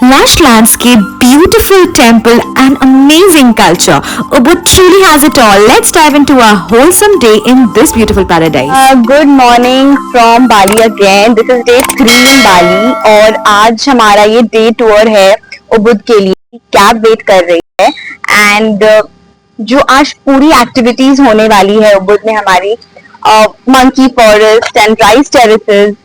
Lush landscape, beautiful temple and amazing culture. Ubud truly has it all. Let's dive into a wholesome day in this beautiful paradise. Good morning from Bali again. This is day 3 इन बाली और आज हमारा ये day tour है Ubud के लिए. Cab wait कर रही है एंड जो आज पूरी एक्टिविटीज होने वाली है उबुद में हमारी monkey forest and rice terraces,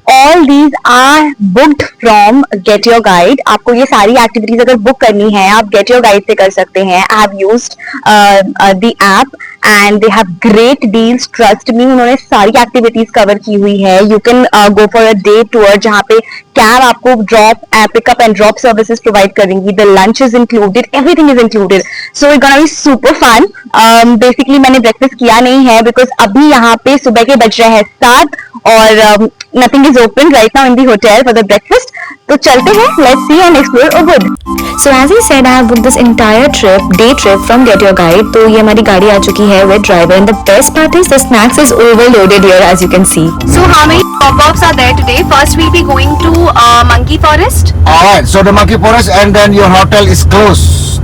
all these are booked from GetYourGuide. आपको ये सारी एक्टिविटीज अगर बुक करनी है आप गेट योर गाइड से कर सकते हैं. I have used the app and they have great deals. Trust me, उन्होंने सारी एक्टिविटीज कवर की हुई है. You can go for a day tour जहाँ पे कैब आपको drop pickup and drop services provide करेंगी. The lunch is included, everything is included. So it gonna be super fun. Basically मैंने ब्रेकफास्ट किया नहीं है बिकॉज अभी यहाँ पे सुबह के बज रहे हैं 7 और nothing is open right now in the hotel for the breakfast. तो चलते हैं, let's see and explore Ubud. So as I said, I have booked this entire trip, day trip from Get Your Guide. तो ये हमारी गाड़ी आ चुकी है with driver and the best part is the snacks is overloaded here as you can see. So how many stop-offs are there today? First we'll be going to Monkey Forest. Alright, so the Monkey Forest and then your hotel is closed.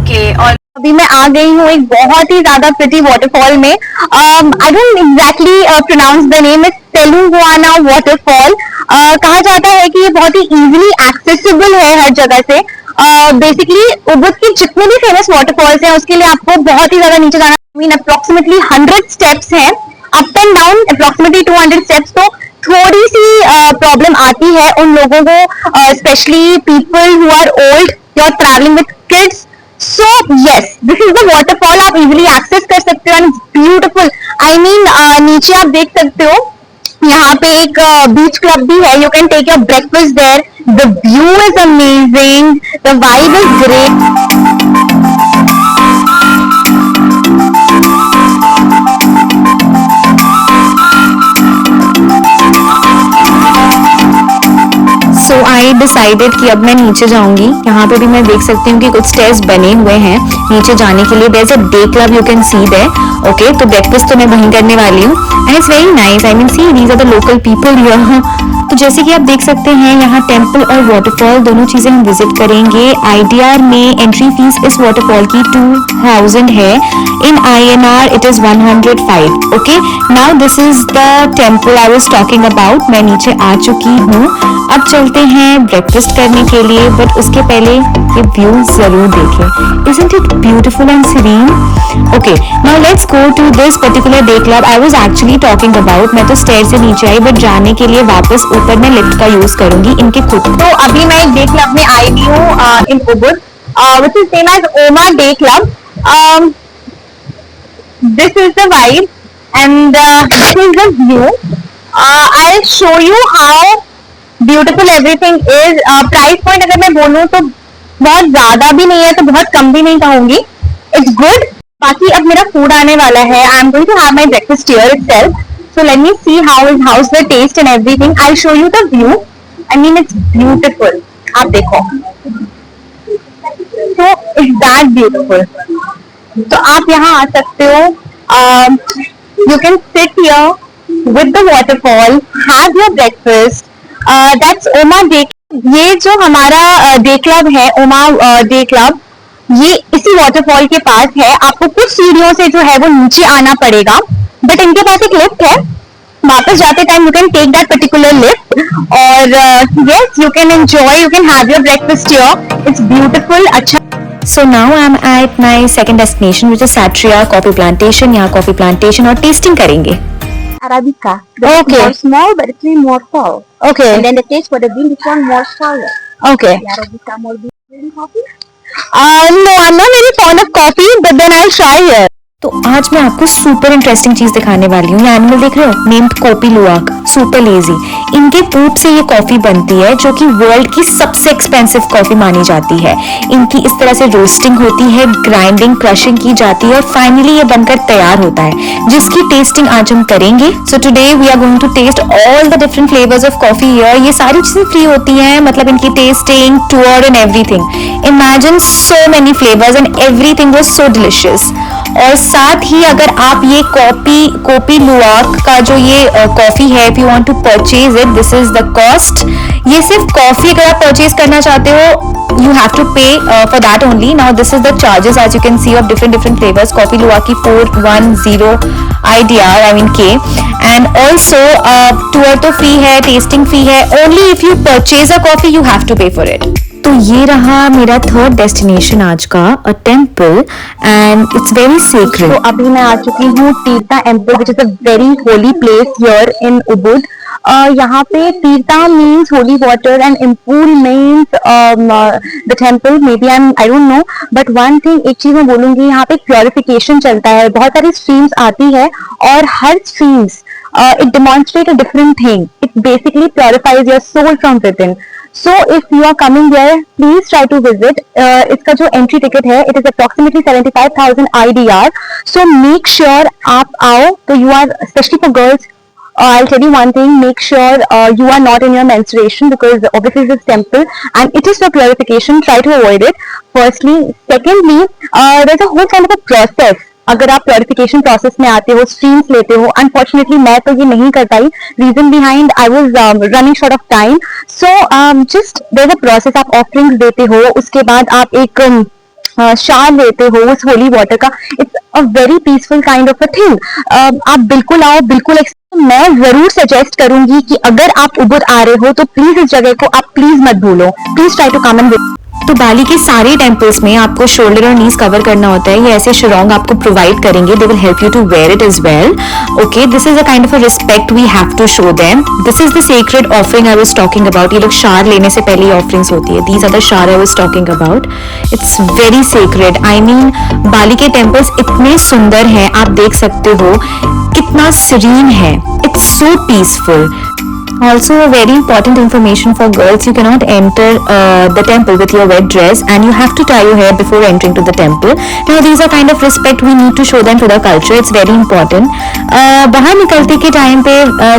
Okay. और अभी मैं आ गई हूँ एक बहुत ही ज्यादा pretty waterfall में. I don't exactly pronounce the name. Is Tegenungan waterfall. कहा जाता है कि ये बहुत ही इजीली एक्सेसिबल है हर जगह से. बेसिकली उबुद के जितने भी फेमस वाटरफॉल्स हैं उसके लिए आपको बहुत ही ज्यादा नीचे जाना. मीन अप्रोक्सीमेटली 100 स्टेप्स हैं, up and down approximately 200 steps. तो थोड़ी सी प्रॉब्लम आती है उन लोगों को, specially people who are old, you are travelling with kids. So yes, this is the waterfall. आप easily access कर सकते हो and it's beautiful. I mean नीचे आप देख सकते हो यहाँ पे एक बीच क्लब भी है. You can take your breakfast there. The view is amazing. The vibe is great. So I decided कि अब मैं नीचे जाऊंगी. यहाँ पे भी मैं देख सकती हूँ कि कुछ स्टेयर्स बने हुए हैं नीचे जाने के लिए. There's a day club you can see there. Okay, तो ब्रेकफास्ट तो मैं वहीं करने वाली हूँ and it's very nice. I mean see these are the local people here. तो जैसे कि आप देख सकते हैं यहाँ टेम्पल और वाटरफॉल दोनों चीजें हम विजिट करेंगे. IDR में एंट्री फीस इस वाटरफॉल की 2000 है. इन INR it is 105. Okay, now this is the temple I was talking about. मैं नीचे आ चुकी हूँ. अब चलते हैं ब्रेकफास्ट करने के लिए, बट उसके पहले ये व्यू जरूर देखें. Isn't it beautiful and serene? Okay, now let's go to this particular day club I was actually talking about. मैं तो स्टेयर से नीचे आई बट जाने के लिए वापस ऊपर मैं लिफ्ट का यूज करूंगी इनके खुद. तो अभी मैं एक डे क्लब में आई हुई हूँ इन Ubud, which is same as Oma Day Club. This is the vibe and this is the view. I'll show you how beautiful everything is. Price point अगर मैं बोलूँ तो बहुत ज्यादा भी नहीं है तो बहुत कम भी नहीं कहूंगी. It's good. बाकी अब मेरा फूड आने वाला है. I am going to have my breakfast here itself. So let me see how is the taste and everything. I show you the view. I mean it's beautiful. आप देखो, तो it's that beautiful. तो आप यहाँ आ सकते हो. You can sit here with the waterfall, have your breakfast. That's ओमा day. ये जो हमारा डे क्लब है ओमा डे क्लब, ये इसी वाटरफॉल के पास है. आपको कुछ सीढ़ियों से जो है वो नीचे आना पड़ेगा बट इनके पास एक लिफ्ट है. वापस जाते time you can take that particular lift और yes you can enjoy, you can have your breakfast here. It's beautiful. अच्छा, So now I'm at my second destination which is Satria Coffee Plantation. यहाँ coffee plantation और testing करेंगे. Arabica. Okay. More small but it's more full. Okay. And then the taste for the bean is one more sour. Okay. The Arabica more bean coffee? No, I'm not very fond of coffee, but then I'll try here. तो आज मैं आपको super interesting चीज दिखाने वाली हूँ. ये animal देख रहे हो, नेम्ड कोपी लुआक, सुपर लेजी. इनके पूप से ये कॉफी बनती है जो कि वर्ल्ड की सबसे एक्सपेंसिव कॉफी मानी जाती है. इनकी इस तरह से रोस्टिंग होती है, ग्राइंडिंग, क्रशिंग की जाती है और फाइनली ये बनकर तैयार होता है जिसकी टेस्टिंग आज हम करेंगे. So today we are going to test all the different flavours of coffee here. ये सारी चीजें फ्री होती हैं, मतलब इनकी tasting, tour and everything. Imagine so many flavours and everything was so delicious. और साथ ही अगर आप ये कोपी लुवाक का जो ये कॉफी है, if you want to purchase it, this is the cost. ये सिर्फ कॉफी अगर आप परचेज करना चाहते हो, you have to pay for that only. Now this is the charges, as you can see, of different flavors. Coffee Luwaki 410 IDR, I mean K, and also tour तो free है, tasting fee है, only if you purchase a coffee you have to pay for it. तो ये रहा मेरा third destination आज का, a temple, and it's very secret. तो अभी मैं आ चुकी हूँ Tirta temple, which is a very holy place here in Ubud. यहाँ पे Tirta means holy water and Empul means the temple, maybe I don't know, but one thing, एक चीज मैं बोलूंगी, यहाँ पे प्योरिफिकेशन चलता है, बहुत सारी स्ट्रीम्स आती है और हर streams it demonstrate a different thing. It basically purifies your soul from within. So if you are coming there, please try to visit. इसका जो entry ticket है, it is approximately 75,000 IDR. So make sure आप आओ, तो you are, especially for girls, I'll tell you one thing, make sure you are not in your menstruation, because obviously this is temple and it is for purification. Try to avoid it, firstly. Secondly, there's a whole kind of a process. अगर आप purification process में आते हो, streams लेते हो, unfortunately मैं तो ये नहीं कर पाई, reason behind I was running short of time. So just there is a process, आप ऑफरिंग्स देते हो, उसके बाद आप एक शार लेते हो उस होली वाटर का। It's a very peaceful kind of a thing. आप बिल्कुल आओ, बिल्कुल। मैं जरूर सजेस्ट करूंगी कि अगर आप उबुद आ रहे हो तो प्लीज इस जगह को आप प्लीज मत भूलो, please try to come and visit. तो बाली के सारे टेम्पल्स में आपको शोल्डर और नीज कवर करना होता है, ये ऐसे शिरोंग आपको प्रोवाइड करेंगे, they will help you to wear it as well. Okay, this is a kind of a respect we have to show them. This is the sacred offering I was talking about. ये लोग शार लेने से पहले ही offerings होती है, these are the शार I was talking about. It's very sacred, I mean Bali के टेम्पल्स इतने सुंदर हैं, आप देख सकते हो कितना सीरीन है, it's so peaceful. Also, a very important information for girls: you cannot enter the temple with your wet dress, and you have to tie your hair before entering to the temple. Now, these are kind of respect we need to show them to the culture. It's very important. बाहर निकलते के time पे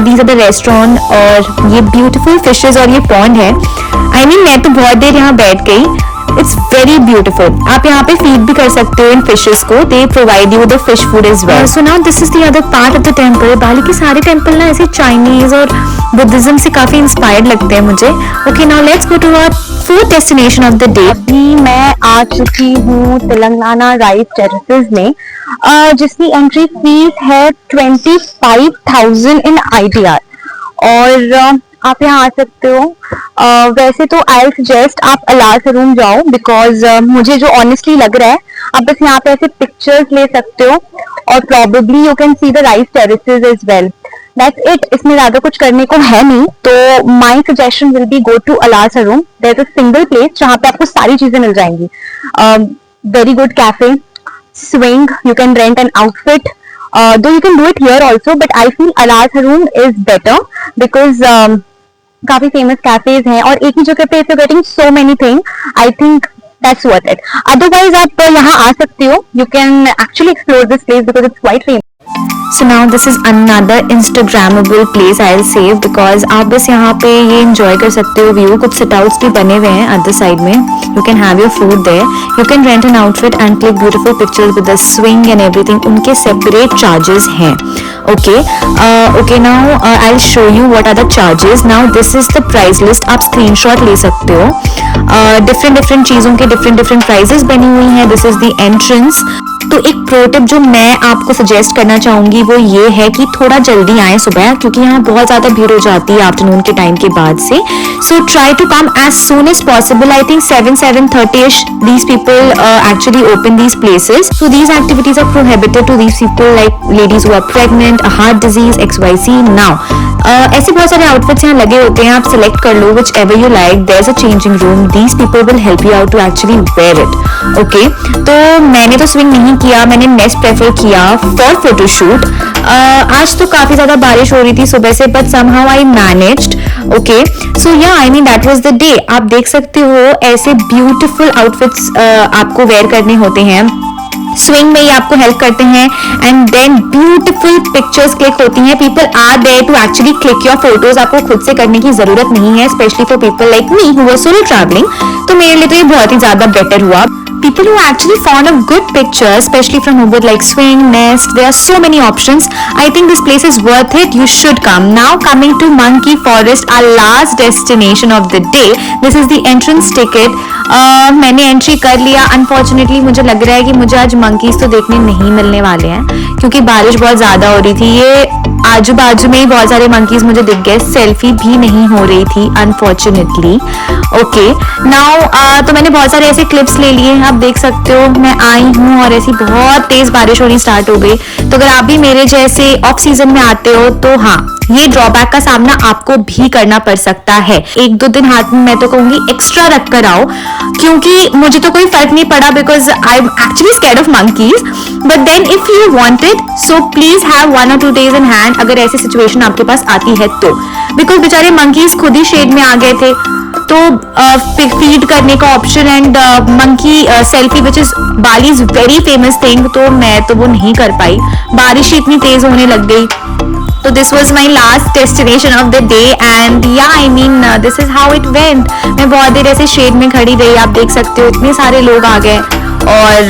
these are the restaurant, और ये beautiful fishes और ये pond है। I mean, मैं तो बहुत देर यहाँ बैठ गई। It's very beautiful. आप यहाँ पे फीड भी कर सकते हो इन फिशेस को, they provide you the fish food as well. So now this is the other part of the temple. बाली के सारे टेम्पल ना ऐसे चाइनीज और बुद्धिज्म से काफी इंस्पायर्ड लगते हैं मुझे। Okay, now let's go to our fourth destination of the day. अभी मैं आ चुकी हूँ तेलंगाना राइस टेरेसेस में, जिसकी एंट्री फीस है 25,000 इन IDR, और आप यहाँ आ सकते हो। वैसे तो आई सजेस्ट आप अलार से रूम जाओ, बिकॉज मुझे जो ऑनेस्टली लग रहा है, आप बस यहाँ पे ऐसे पिक्चर्स ले सकते हो और probably you can see the rice terraces as well. That's it, इसमें ज्यादा कुछ करने को है नहीं। तो my suggestion will be go to अलार room. There is a single place जहाँ पे आपको सारी चीजें मिल जाएंगी। Very good cafe, swing, you can rent an outfit, though you can do it here also, but I feel Alar's room is better because काफी famous cafes हैं और एक ही जगह पे if you're getting so many things, I think that's worth it. Otherwise आप यहाँ आ सकते हो, you can actually explore this place because it's quite famous. So now this is another Instagrammable place I'll save, because आप बस यहाँ पे ये enjoy कर सकते हो व्यू। कुछ sit outs भी बने हुए हैं other side में, you can have your food there, you can rent an outfit and click beautiful pictures with the swing and everything. उनके separate charges हैं। Okay, now I'll show you what are the charges. Now this is the price list, आप screenshot ले सकते हो। different चीजों के different prices बनी हुई हैं। This is the entrance. तो एक प्रो टिप जो मैं आपको सजेस्ट करना चाहूंगी वो ये है कि थोड़ा जल्दी आए सुबह, क्योंकि यहाँ बहुत ज्यादा भीड़ हो जाती है आफ्टरनून के टाइम के बाद से। So try to come as soon as possible. I think 7:30 these people actually open these places. So these activities are prohibited to these people, like ladies who are pregnant, heart disease, XYZ। Now ऐसे बहुत सारे outfits यहाँ लगे होते हैं, आप select कर लो whichever you like. There is a changing room, these people will help you out to actually wear it. Okay, तो मैंने तो स्विंग नहीं किया, मैंने नेस्ट प्रेफर किया फॉर फोटोशूट। आज तो काफी ज्यादा बारिश हो रही थी सुबह से, but somehow I managed. Okay, so yeah I mean that was the day. आप देख सकते हो ऐसे ब्यूटीफुल आउटफिट्स आपको वेयर करने होते हैं। स्विंग में ये आपको हेल्प करते हैं, and then beautiful pictures click होती हैं। People are there to actually click your photos. आपको खुद से करने की जरूरत नहीं है, specially for people like me who are solo travelling. तो मेरे लिए तो ये बहुत ही ज्यादा बेटर हुआ। people who are actually fond of good pictures, especially from Ubud, like Swing, Nest, there are so many options. I think this place is worth it. You should come. Now coming to Monkey Forest, our last destination of the day. This is the entrance ticket. मैंने entry कर लिया. Unfortunately मुझे लग रहा है कि मुझे आज मंकीज तो देखने नहीं मिलने वाले हैं क्योंकि बारिश बहुत ज्यादा हो रही थी. ये आजू बाजू में ही बहुत सारे मंकीज मुझे दिख गए. सेल्फी भी नहीं हो रही थी अनफॉर्चुनेटली. ओके नाउ तो मैंने बहुत सारे ऐसे क्लिप्स ले लिए हैं. आप देख सकते हो मैं आई हूँ और ऐसी बहुत तेज बारिश होनी स्टार्ट हो गई. तो अगर आप भी मेरे जैसे ऑफ सीजन में आते हो तो हाँ, ये ड्रॉबैक का सामना आपको भी करना पड़ सकता है. 1-2 दिन हाथ में मैं तो कहूंगी एक्स्ट्रा रख कर आओ क्योंकि मुझे तो कोई फर्क नहीं पड़ा because I am actually scared of monkeys. But then if you want it so please have 1 or 2 days in hand अगर ऐसी सिचुएशन आपके पास आती है तो. बिकॉज बेचारे मंकीज खुद ही शेड में आ गए थे तो फीड करने का option and monkey selfie which is Bali is very famous thing, तो मैं तो वो नहीं कर पाई. बारिश इतनी तेज होने लग गई. So this was my last destination of the day and yeah I mean this is how it went. मैं बहुत देर ऐसे शेड में खड़ी रही. आप देख सकते हो इतने सारे लोग आ गए और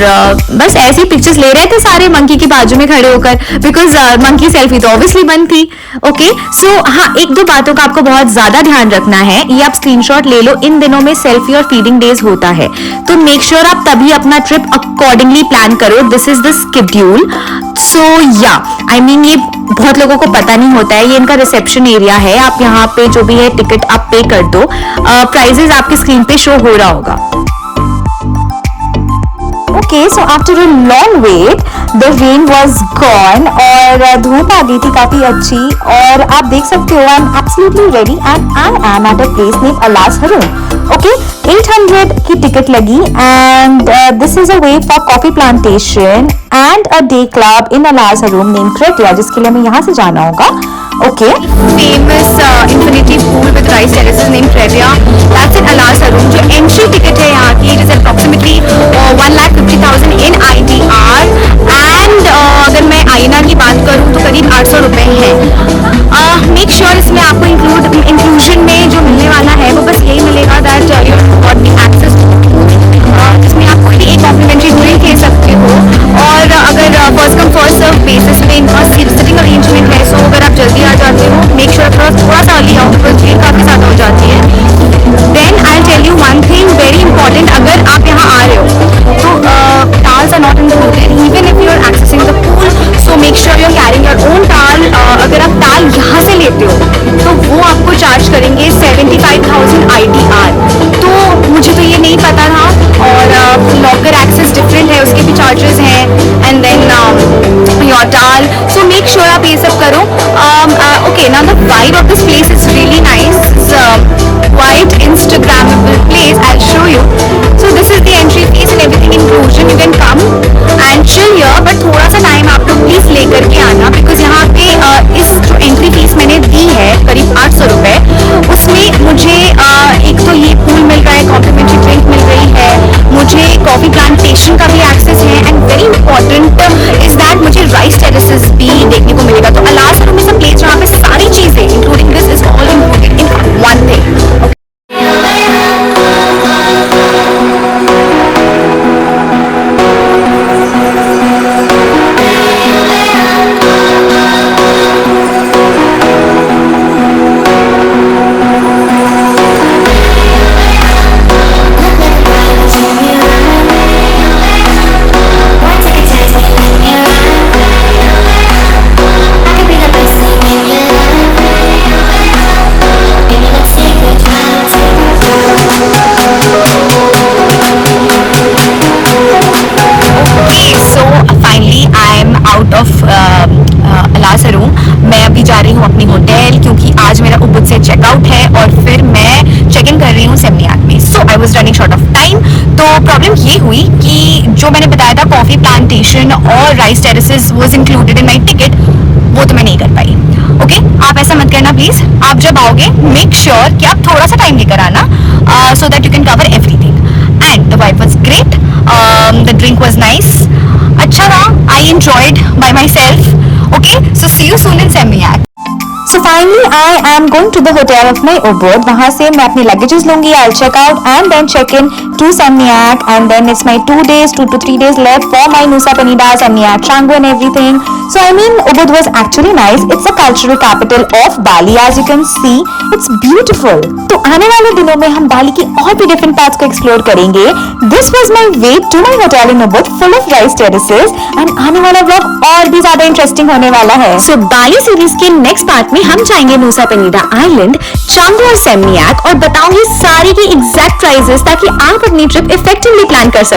बस ऐसी पिक्चर्स ले रहे थे सारे मंकी के बाजू में खड़े होकर बिकॉज मंकी सेल्फी तो ऑब्वियसली बंद थी. ओके सो हाँ, 1-2 बातों का आपको बहुत ज्यादा ध्यान रखना है. ये आप स्क्रीनशॉट ले लो. इन दिनों में सेल्फी और फीडिंग डेज होता है तो मेक श्योर आप तभी अपना ट्रिप अकॉर्डिंगली प्लान करो. This is the schedule. So yeah I mean ये बहुत लोगों को पता नहीं होता है. ये इनका रिसेप्शन एरिया है. आप यहाँ पे जो भी है टिकट आप पे कर दो. प्राइजेस आपकी स्क्रीन पे शो हो रहा होगा. Okay, so after a long wait, the rain was gone और धूप आ गई थी काफी अच्छी और आप देख सकते हो I am absolutely ready and I am at a place named Alas Haroon. Okay, 800 की टिकट लगी and this is a way for coffee plantation and a day club in Alas Haroon named Cretia जिसके लिए हमें यहाँ से जाना होगा. Okay. famous infinity pool with rice terraces named Cretia. That's in Alas Haroon. जो entry ticket है यहाँ की, it is approximately 1,50,000 in IDR and अगर मैं INR की बात करूँ तो करीब 800 रुपए है. मेक श्योर इसमें आपको इंक्लूजन में जो मिलने वाला है वो बस यही मिलेगा that you got the access जिसमें आप कोई भी एक कॉम्प्लीमेंट्री ड्रिंक ले सकते हो और अगर first come first serve basis पे इनका सिटिंग अरेंजमेंट है. सो अगर आप जल्दी आ जाते हो मेक श्योर थोड़ा सा अर्ली आओ बिकॉज भीड़ काफ़ी ज़्यादा हो जाती है. Then I tell you one thing very important. अगर आप यहाँ आ रहे हो तो towels are not included even if you are accessing the pool. So make sure you are carrying your own towel. अगर आप टाल यहाँ से लेते हो तो वो आपको चार्ज करेंगे 75,000 IDR. तो मुझे तो ये नहीं पता था और लॉकर एक्सेस डिफरेंट है उसके भी चार्जेस हैं एंड देन योर टाल. सो मेक श्योर आप ये सब करो. Okay now the vibe of this place is really nice. quite Instagrammable place. I'll show you. So this is the entry fees and everything inclusion. You can come and chill here, but थोड़ा सा time आप लोग please लेकर के आना because यहाँ पे इस जो एंट्री फीस मैंने दी है करीब 800 रुपए उसमें मुझे एक तो ये पूल मिल रहा है, कॉम्प्लीमेंट्री ड्रिंक मिल रही है, मुझे कॉफी प्लांटेशन का भी एक्सेस है and very important is that मुझे राइस टेरेसेस भी देखने को मिलेगा. तो alas Haroon is a place जहाँ पे सारी चीजें including this is all included in one thing. Alas Haroon. मैं अभी जा रही हूँ अपनी होटल क्योंकि आज मेरा उबुद से चेकआउट है और फिर मैं चेक इन कर रही हूँ सेमनियाक में. So I was running short of time. तो प्रॉब्लम ये हुई कि जो मैंने बताया था कॉफी प्लांटेशन और rice terraces was included in my ticket वो तो मैं नहीं कर पाई. ओके आप ऐसा मत करना प्लीज. आप जब आओगे मेक श्योर कि आप थोड़ा सा टाइम लेकर आना so that you can cover everything and the vibe was great. The drink was nice. अच्छा रहा. I enjoyed bye my self. Okay, so see you soon in Seminyak. So finally I am going to the hotel of my Ubud. वहाँ से मैं अपने luggages लूंगी. I'll check out and then check in to Seminyak, and then it's my 2 to 3 days left for my Nusa Penida, Seminyak, Canggu and everything. So I mean, Ubud was actually nice. It's a cultural capital of Bali, as you can see. It's beautiful. तो आने वाले दिनों में हम बाली की और भी different parts को एक्सप्लोर करेंगे. This was my way to my hotel in Ubud, full of rice terraces, and आने वाला व्लॉग और भी ज्यादा इंटरेस्टिंग होने वाला है. So बाली सीरीज के नेक्स्ट पार्ट में हम जाएंगे Nusa Penida आइलैंड, चांगू और सेमियाक, और बताऊंगी सारी की एग्जैक्ट प्राइसेस ताकि आप अपनी ट्रिप इफेक्टिवली प्लान कर सकें.